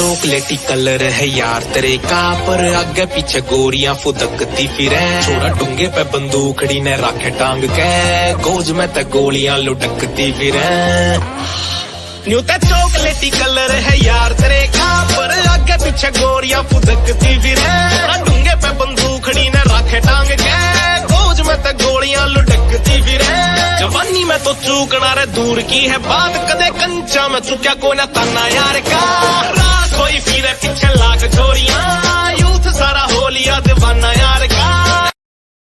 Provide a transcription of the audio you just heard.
चॉकलेटी कलर है यार तेरे का, पर आगे पीछे गोरियां फुदकती फिरे। छोरा डूंगे पे बंदूकड़ी ने राखे टांग के, गोज में ते गोलियां लुटकती फिरे। न्यू ते चॉकलेटी कलर है यार तेरे का, पर आगे पीछे गोरियां फुदकती फिरे। छोरा डूंगे पे बंदूकड़ी ने राखे टांग के, गोज में ते गोलियां लुटकती फिरे। जवानी में तो चूकना रे दूर की है बात, कदे कंचा में चुक्या कोई ना ताना यार का। कोई फिरे पीछे लाख छोरियां।